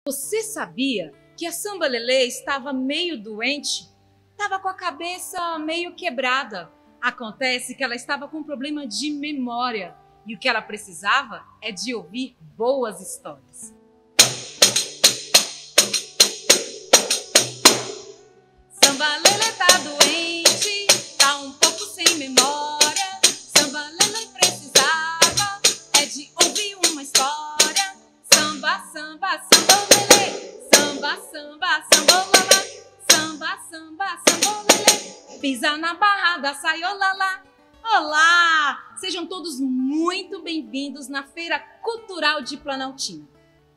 Você sabia que a Sambalelê estava meio doente? Estava com a cabeça meio quebrada. Acontece que ela estava com um problema de memória e o que ela precisava é de ouvir boas histórias. Sambalelê tá doente, tá um pouco sem memória. Sambalelê precisava é de ouvir uma história. Samba, samba, sambolelê, samba, samba, sambolala, samba, samba, sambolelê, pisa na barra da saiolala. Olá! Sejam todos muito bem-vindos na Feira Cultural de Planaltina.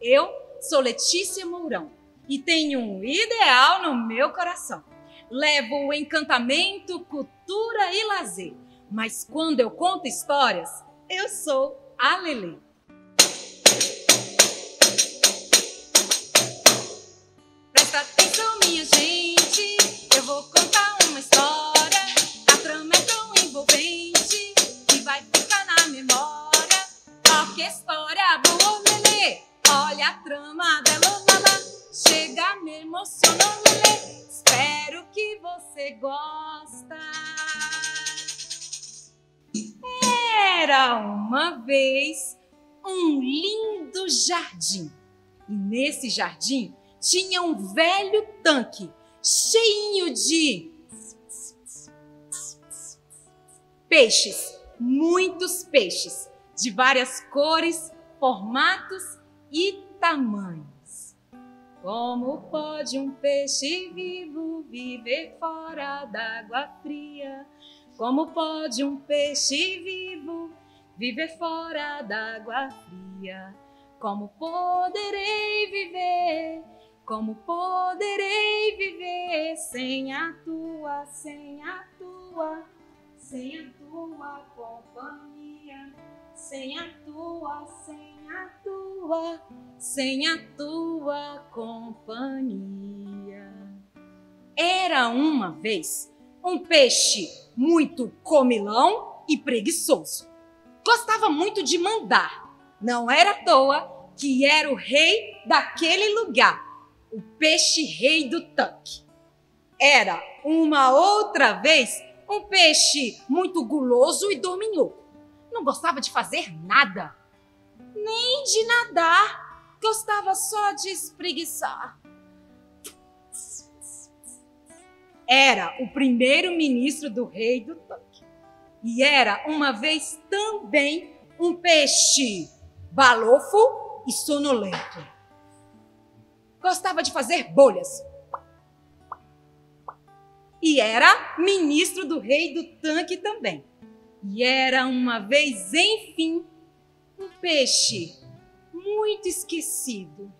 Eu sou Letícia Mourão e tenho um ideal no meu coração. Levo o encantamento, cultura e lazer. Mas quando eu conto histórias, eu sou a Lelê. Presta atenção, minha gente, eu vou contar uma história. A trama é tão envolvente que vai ficar na memória. Ó, que história boa, Lelê. Olha a trama dela, lala. Chega, me emocionou, Lelê. Espero que você gosta. Era uma vez um lindo jardim. E nesse jardim tinha um velho tanque cheinho de peixes, muitos peixes, de várias cores, formatos e tamanhos. Como pode um peixe vivo viver fora d'água fria? Como pode um peixe vivo viver fora d'água fria? Como poderei viver? Como poderei viver sem a tua companhia? Sem a tua companhia. Era uma vez um peixe muito comilão e preguiçoso. Gostava muito de mandar. Não era à toa que era o rei daquele lugar, o peixe rei do tanque. Era uma outra vez um peixe muito guloso e dorminhoco. Não gostava de fazer nada, nem de nadar. Gostava só de espreguiçar. Era o primeiro-ministro do rei do tanque. E era uma vez também um peixe balofo e sonolento. Gostava de fazer bolhas. E era ministro do rei do tanque também. E era uma vez, enfim, um peixe muito esquecido,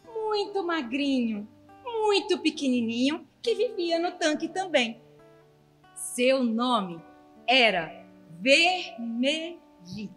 muito magrinho, muito pequenininho, que vivia no tanque também. Seu nome era Vermelhinho.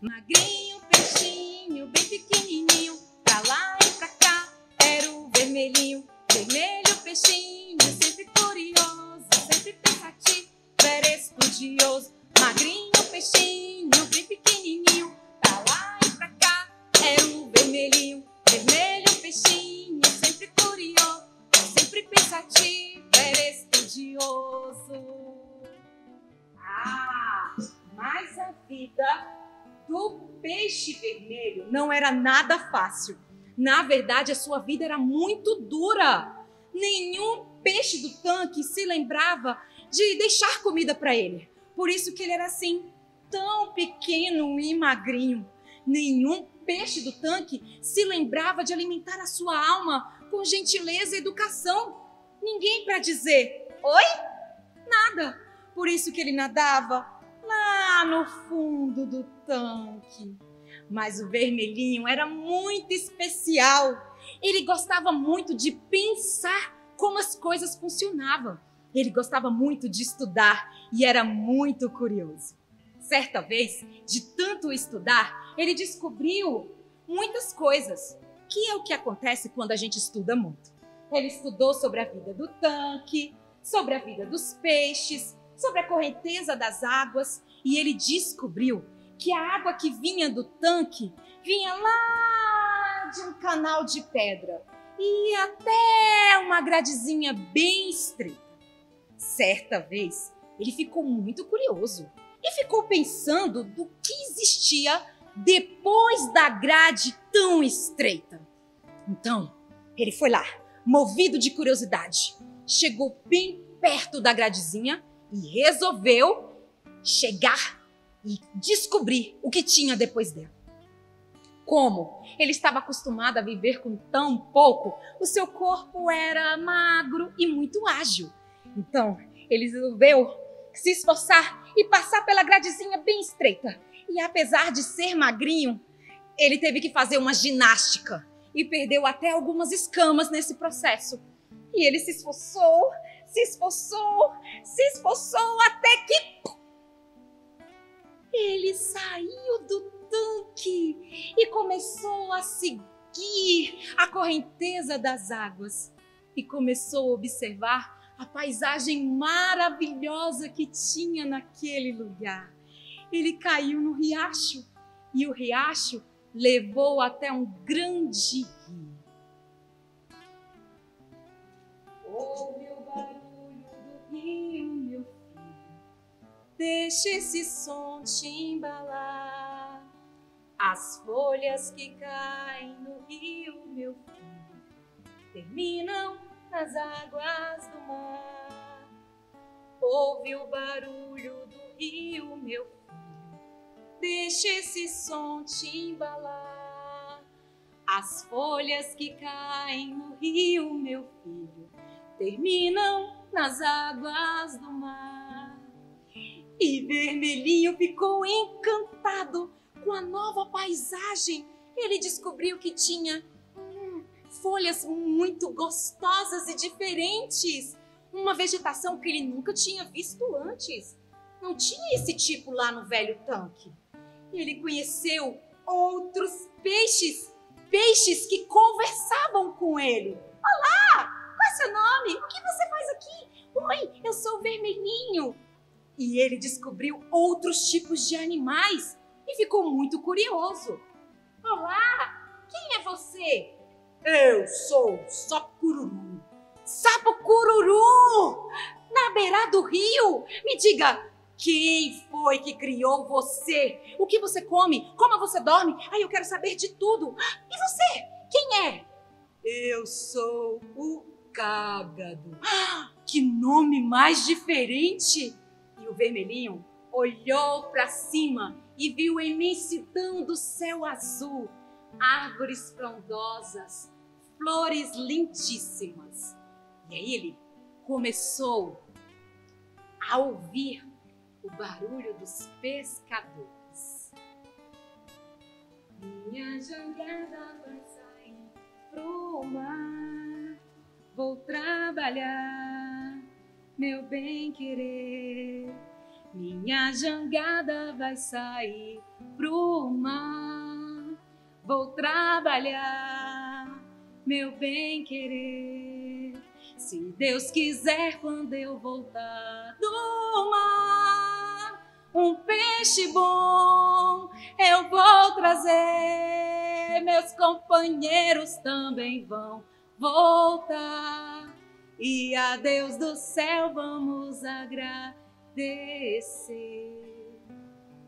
Magrinho, peixinho, bem pequenininho, pra lá e pra cá, era o Vermelhinho. Vermelho, peixinho, sempre curioso, sempre pensativo, era estudioso. Magrinho, peixinho, bem pequenininho, pra lá e pra cá, era o Vermelhinho. Vermelho, peixinho, sempre curioso, sempre pensativo, era estudioso. Mas a vida do peixe vermelho não era nada fácil. Na verdade, a sua vida era muito dura. Nenhum peixe do tanque se lembrava de deixar comida para ele. Por isso que ele era assim, tão pequeno e magrinho. Nenhum peixe do tanque se lembrava de alimentar a sua alma com gentileza e educação. Ninguém para dizer oi? Nada. Por isso que ele nadava lá no fundo do tanque. Mas o Vermelhinho era muito especial. Ele gostava muito de pensar como as coisas funcionavam. Ele gostava muito de estudar e era muito curioso. Certa vez, de tanto estudar, ele descobriu muitas coisas, que é o que acontece quando a gente estuda muito. Ele estudou sobre a vida do tanque, sobre a vida dos peixes, sobre a correnteza das águas, e ele descobriu que a água que vinha do tanque vinha lá canal de pedra e até uma gradezinha bem estreita. Certa vez, ele ficou muito curioso e ficou pensando do que existia depois da grade tão estreita. Então, ele foi lá, movido de curiosidade, chegou bem perto da gradezinha e resolveu chegar e descobrir o que tinha depois dela. Como ele estava acostumado a viver com tão pouco, o seu corpo era magro e muito ágil. Então, ele resolveu se esforçar e passar pela gradezinha bem estreita. E apesar de ser magrinho, ele teve que fazer uma ginástica e perdeu até algumas escamas nesse processo. E ele se esforçou até que ele saiu do tanque e começou a seguir a correnteza das águas e começou a observar a paisagem maravilhosa que tinha naquele lugar. Ele caiu no riacho e o riacho levou até um grande rio. Ouve o barulho do rio, meu filho, deixa esse som te embalar. As folhas que caem no rio, meu filho, terminam nas águas do mar. Ouve o barulho do rio, meu filho, deixa esse som te embalar. As folhas que caem no rio, meu filho, terminam nas águas do mar. E Vermelhinho ficou encantado com a nova paisagem. Ele descobriu que tinha folhas muito gostosas e diferentes. Uma vegetação que ele nunca tinha visto antes. Não tinha esse tipo lá no velho tanque. Ele conheceu outros peixes que conversavam com ele. Olá, qual é seu nome? O que você faz aqui? Oi, eu sou o Vermelhinho. E ele descobriu outros tipos de animais e ficou muito curioso. Olá, quem é você? Eu sou o Sapo Cururu. Sapo Cururu! Na beira do rio? Me diga, quem foi que criou você? O que você come? Como você dorme? Ai, eu quero saber de tudo. E você? Quem é? Eu sou o Cágado. Que nome mais diferente! E o Vermelhinho olhou para cima e viu a imensidão do céu azul, árvores frondosas, flores lindíssimas. E aí ele começou a ouvir o barulho dos pescadores. Minha jangada vai sair pro mar, vou trabalhar, meu bem querer. Minha jangada vai sair pro mar, vou trabalhar, meu bem querer. Se Deus quiser, quando eu voltar do mar, um peixe bom eu vou trazer. Meus companheiros também vão voltar. E a Deus do céu vamos agradecer.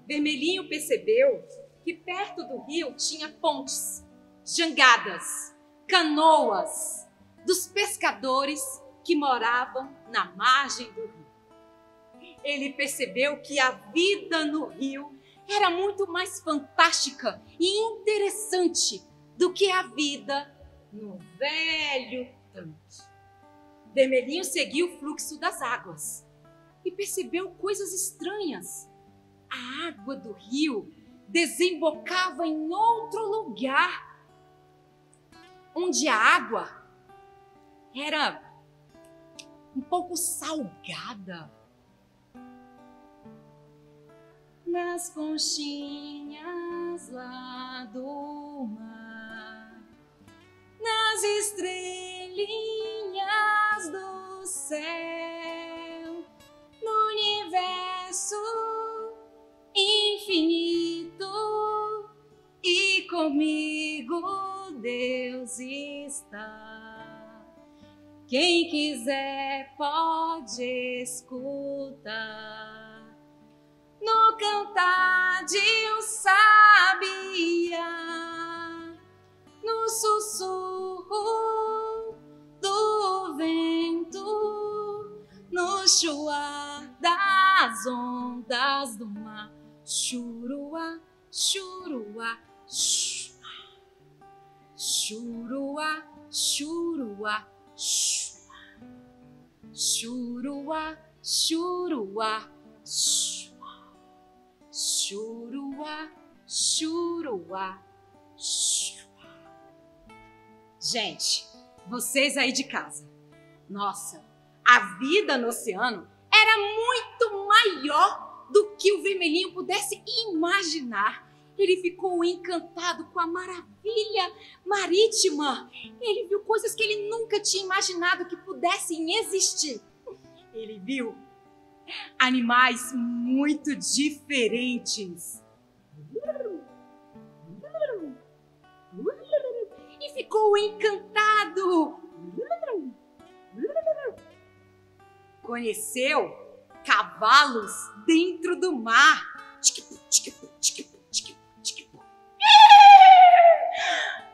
Vermelhinho percebeu que perto do rio tinha pontes, jangadas, canoas dos pescadores que moravam na margem do rio. Ele percebeu que a vida no rio era muito mais fantástica e interessante do que a vida no velho tanque. Vermelhinho seguiu o fluxo das águas e percebeu coisas estranhas. A água do rio desembocava em outro lugar, onde a água era um pouco salgada. Nas conchinhas lá do mar, nas estrelinhas do céu, no universo infinito e comigo Deus está. Quem quiser pode escutar no cantar de um sabiá, no sussurro do vento, no chuar das ondas do mar. Churuá, churuá, churuá, churuá, churuá, churuá, churuá, churuá. Gente, vocês aí de casa, nossa, a vida no oceano era muito maior do que o Vermelhinho pudesse imaginar. Ele ficou encantado com a maravilha marítima. Ele viu coisas que ele nunca tinha imaginado que pudessem existir. Ele viu animais muito diferentes. E ficou encantado. Conheceu cavalos dentro do mar.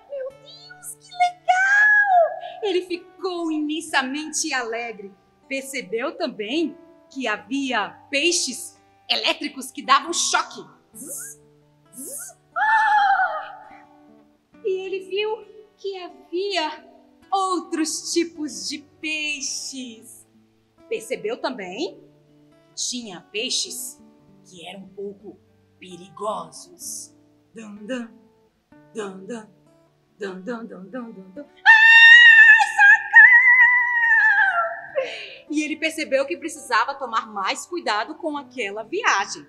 Meu Deus, que legal! Ele ficou imensamente alegre. Percebeu também que havia peixes elétricos que davam choque. E ele viu que havia outros tipos de peixes. Percebeu também que tinha peixes que eram um pouco perigosos. Dum, dum, dum, dum, dum, dum, dum, dum, dum. E ele percebeu que precisava tomar mais cuidado com aquela viagem.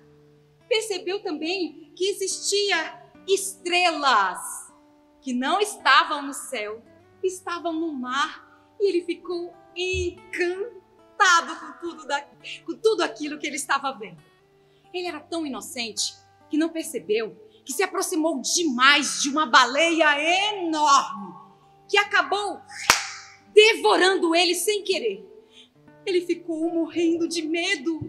Percebeu também que existia estrelas que não estavam no céu, estavam no mar, e ele ficou encantado com tudo aquilo que ele estava vendo. Ele era tão inocente que não percebeu que se aproximou demais de uma baleia enorme que acabou devorando ele sem querer. Ele ficou morrendo de medo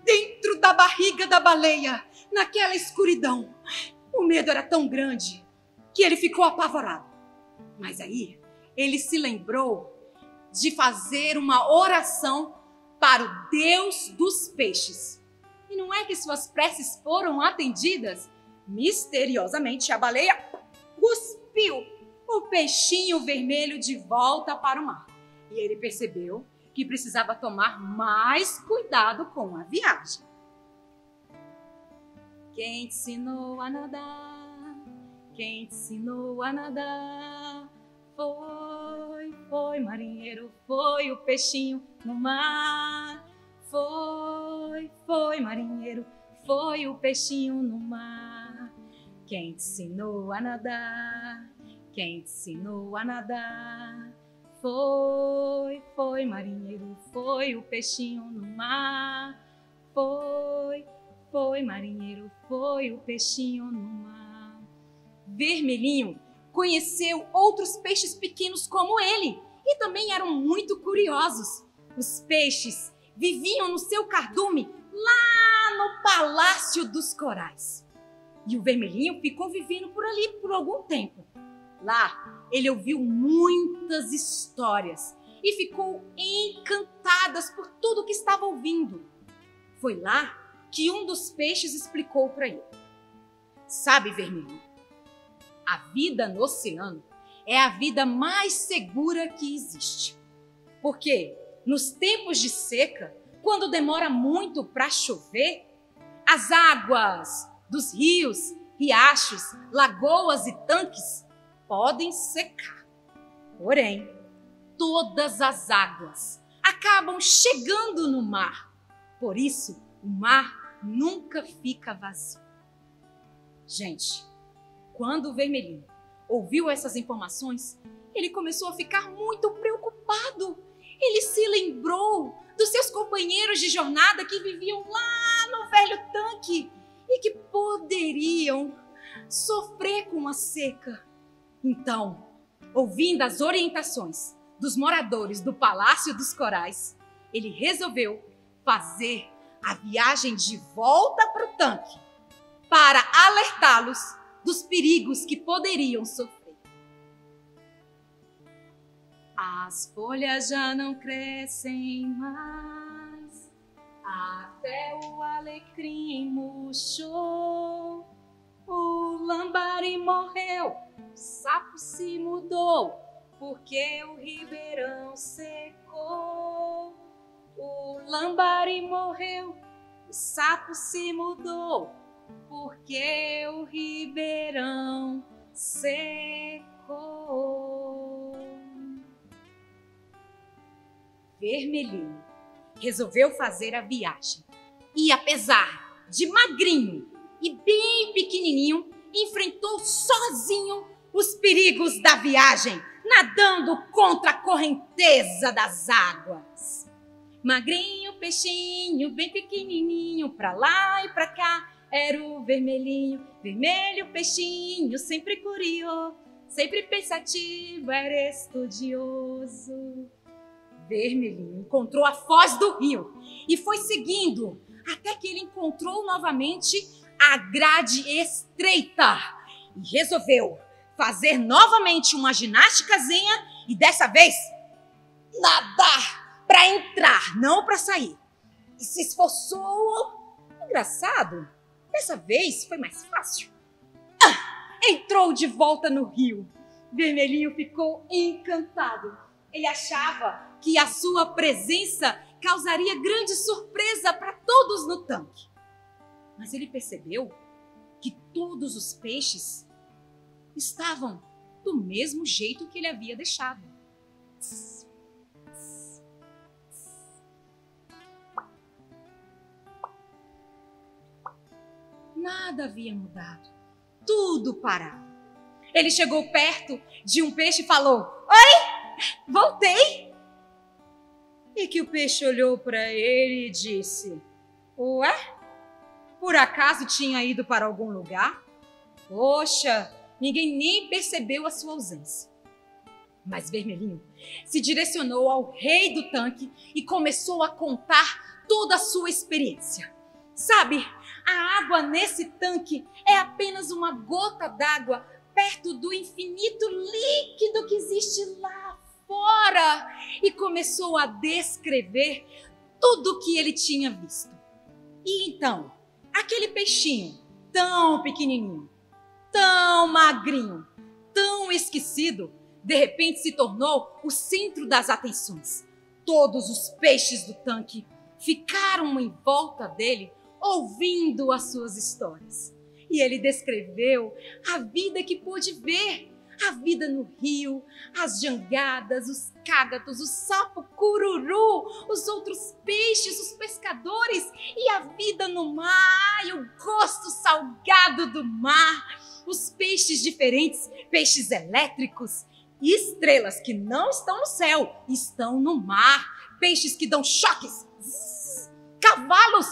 dentro da barriga da baleia, naquela escuridão. O medo era tão grande que ele ficou apavorado. Mas aí ele se lembrou de fazer uma oração para o Deus dos peixes. E não é que suas preces foram atendidas? Misteriosamente, a baleia cuspiu o peixinho vermelho de volta para o mar. E ele percebeu que precisava tomar mais cuidado com a viagem. Quem te ensinou a nadar? Quem te ensinou a nadar? Foi, marinheiro, foi o peixinho no mar. Foi, marinheiro, foi o peixinho no mar. Quem te ensinou a nadar? Quem te ensinou a nadar? Foi, marinheiro, foi o peixinho no mar. Foi, marinheiro, foi o peixinho no mar. Vermelhinho conheceu outros peixes pequenos como ele e também eram muito curiosos. Os peixes viviam no seu cardume lá no Palácio dos Corais. E o Vermelhinho ficou vivendo por ali por algum tempo. Lá, ele ouviu muitas histórias e ficou encantado por tudo que estava ouvindo. Foi lá que um dos peixes explicou para ele. Sabe, Vermelhinho, a vida no oceano é a vida mais segura que existe. Porque nos tempos de seca, quando demora muito para chover, as águas dos rios, riachos, lagoas e tanques podem secar. Porém, todas as águas acabam chegando no mar. Por isso, o mar nunca fica vazio. Gente, quando o Vermelhinho ouviu essas informações, ele começou a ficar muito preocupado. Ele se lembrou dos seus companheiros de jornada que viviam lá no velho tanque e que poderiam sofrer com a seca. Então, ouvindo as orientações dos moradores do Palácio dos Corais, ele resolveu fazer a viagem de volta para o tanque para alertá-los dos perigos que poderiam sofrer. As folhas já não crescem mais, até o alecrim murchou, o lambari morreu, o sapo se mudou, porque o ribeirão secou. O lambari morreu, o sapo se mudou, porque o ribeirão secou. Vermelhinho resolveu fazer a viagem e, apesar de magrinho e bem pequenininho, enfrentou sozinho os perigos da viagem, nadando contra a correnteza das águas. Magrinho, peixinho, bem pequenininho, pra lá e pra cá, era o vermelhinho. Vermelho, peixinho, sempre curioso, sempre pensativo, era estudioso. Vermelhinho encontrou a foz do rio e foi seguindo até que ele encontrou novamente a grade estreita e resolveu fazer novamente uma ginásticazinha e dessa vez nadar para entrar, não para sair. E se esforçou. Engraçado, dessa vez foi mais fácil. Entrou de volta no rio. Vermelhinho ficou encantado. Ele achava que a sua presença causaria grande surpresa para todos no tanque. Mas ele percebeu que todos os peixes estavam do mesmo jeito que ele havia deixado. Nada havia mudado. Tudo parado. Ele chegou perto de um peixe e falou: "Oi, voltei." E que o peixe olhou para ele e disse: "Ué, por acaso tinha ido para algum lugar? Poxa, ninguém nem percebeu a sua ausência." Mas Vermelhinho se direcionou ao rei do tanque e começou a contar toda a sua experiência. Sabe, a água nesse tanque é apenas uma gota d'água perto do infinito líquido que existe lá fora. E começou a descrever tudo o que ele tinha visto. E então, aquele peixinho tão pequenininho, tão magrinho, tão esquecido, de repente se tornou o centro das atenções. Todos os peixes do tanque ficaram em volta dele, ouvindo as suas histórias. E ele descreveu a vida que pôde ver, a vida no rio, as jangadas, os cágados, o sapo cururu, os outros peixes, os pescadores e a vida no mar e o gosto salgado do mar, os peixes diferentes, peixes elétricos, estrelas que não estão no céu, estão no mar, peixes que dão choques, cavalos.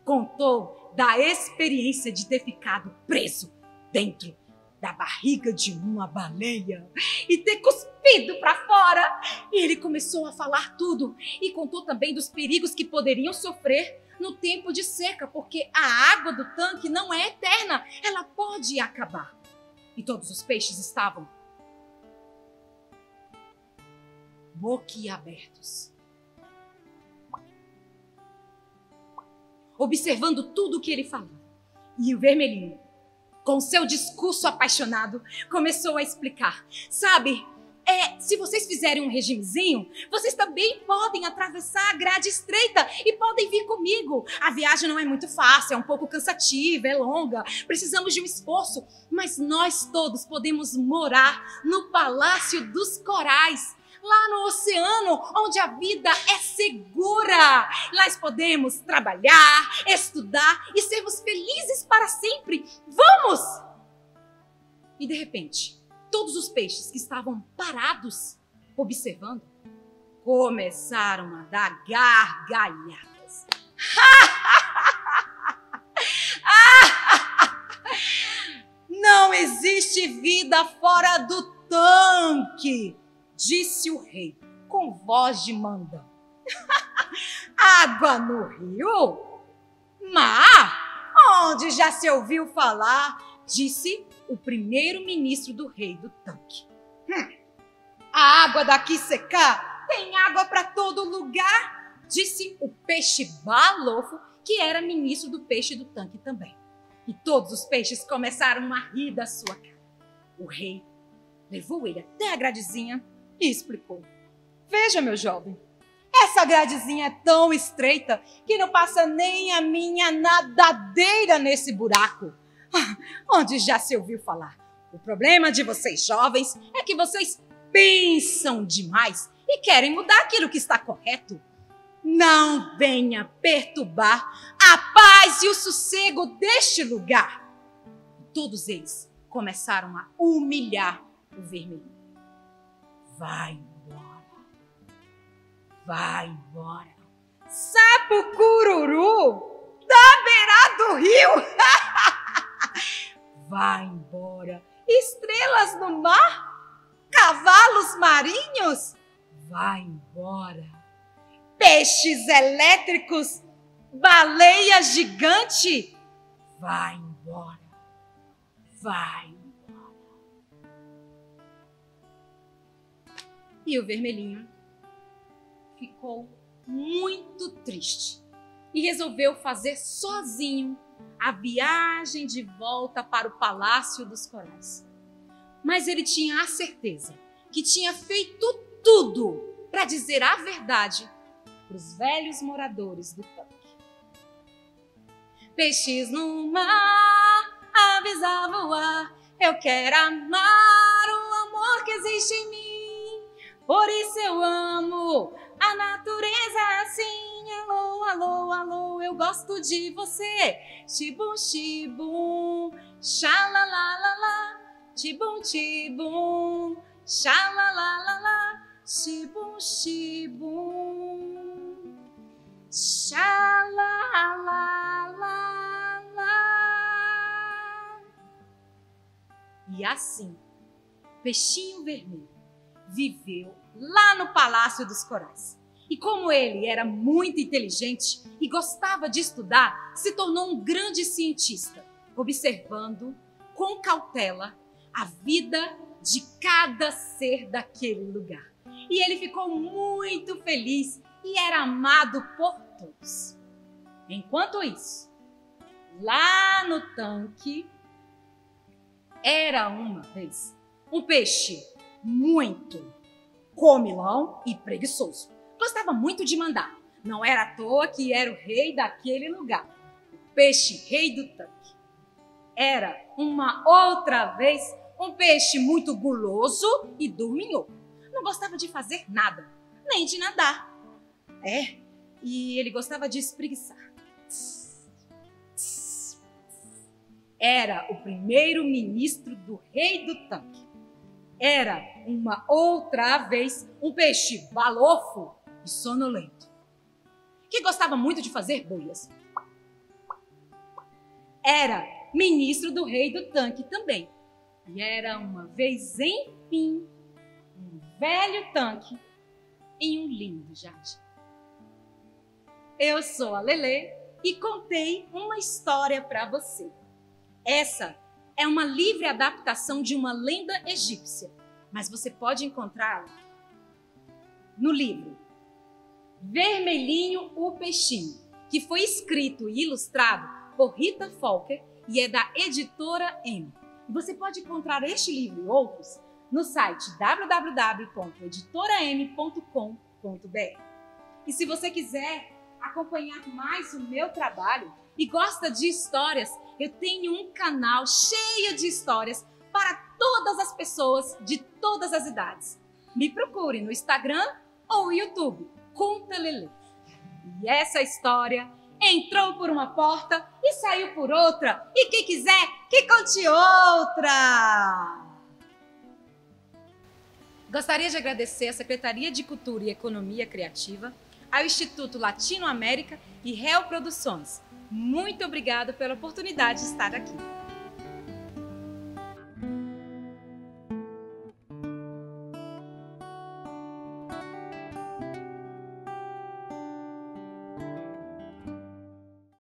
Contou da experiência de ter ficado preso dentro da barriga de uma baleia e ter cuspido para fora. E ele começou a falar tudo e contou também dos perigos que poderiam sofrer no tempo de seca, porque a água do tanque não é eterna, ela pode acabar. E todos os peixes estavam boquiabertos, observando tudo o que ele falou. E o Vermelhinho, com seu discurso apaixonado, começou a explicar. Sabe, se vocês fizerem um regimezinho, vocês também podem atravessar a grade estreita e podem vir comigo. A viagem não é muito fácil, é um pouco cansativa, é longa, precisamos de um esforço, mas nós todos podemos morar no Palácio dos Corais, lá no oceano, onde a vida é segura. Nós podemos trabalhar, estudar e sermos felizes para sempre. Vamos! E de repente, todos os peixes que estavam parados, observando, começaram a dar gargalhadas. Não Não existe vida fora do tanque, disse o rei, com voz de mandão. Água no rio? Mar? Onde já se ouviu falar? Disse o primeiro-ministro do rei do tanque. A água daqui secar? Tem água para todo lugar, disse o peixe balofo, que era ministro do peixe do tanque também. E todos os peixes começaram a rir da sua cara. O rei levou ele até a gradezinha e explicou. Veja, meu jovem, essa gradezinha é tão estreita que não passa nem a minha nadadeira nesse buraco. Onde já se ouviu falar? O problema de vocês jovens é que vocês pensam demais e querem mudar aquilo que está correto. Não venha perturbar a paz e o sossego deste lugar. Todos eles começaram a humilhar o vermelho. Vai embora. Vai embora. Sapo cururu da beira do rio. Vai embora. Estrelas no mar? Cavalos marinhos? Vai embora. Peixes elétricos? Baleia gigante? Vai embora. Vai embora. E o vermelhinho ficou muito triste e resolveu fazer sozinho a viagem de volta para o Palácio dos Corais. Mas ele tinha a certeza que tinha feito tudo para dizer a verdade para os velhos moradores do tanque. Peixes no mar, aves a voar, eu quero amar o amor que existe em mim. Por isso eu amo a natureza assim. Alô, alô, alô, eu gosto de você. Tibum, tibum, xalalalala. Tibum, tibum, xalalalala. Tibum, tibum, xalalalala. E assim, Peixinho Vermelho viveu lá no Palácio dos Corais. E como ele era muito inteligente e gostava de estudar, se tornou um grande cientista, observando com cautela a vida de cada ser daquele lugar. E ele ficou muito feliz e era amado por todos. Enquanto isso, lá no tanque, era uma vez um peixe muito comilão e preguiçoso. Gostava muito de mandar. Não era à toa que era o rei daquele lugar. O peixe rei do tanque. Era uma outra vez um peixe muito guloso e dorminhoco. Não gostava de fazer nada, nem de nadar. E ele gostava de espreguiçar. Era o primeiro-ministro do rei do tanque. Era uma outra vez um peixe balofo e sonolento, que gostava muito de fazer boias. Era ministro do rei do tanque também. E era uma vez, enfim, um velho tanque em um lindo jardim. Eu sou a Lelê e contei uma história para você. Essa é uma livre adaptação de uma lenda egípcia, mas você pode encontrá-la no livro Vermelhinho o Peixinho, que foi escrito e ilustrado por Rita Folker e é da Editora M. E você pode encontrar este livro e outros no site www.editoram.com.br. E se você quiser acompanhar mais o meu trabalho e gosta de histórias, eu tenho um canal cheio de histórias para todas as pessoas de todas as idades. Me procure no Instagram ou YouTube, Conta Lelê. E essa história entrou por uma porta e saiu por outra. E quem quiser, que conte outra! Gostaria de agradecer à Secretaria de Cultura e Economia Criativa, ao Instituto Latino-América e Real Produções. Muito obrigada pela oportunidade de estar aqui.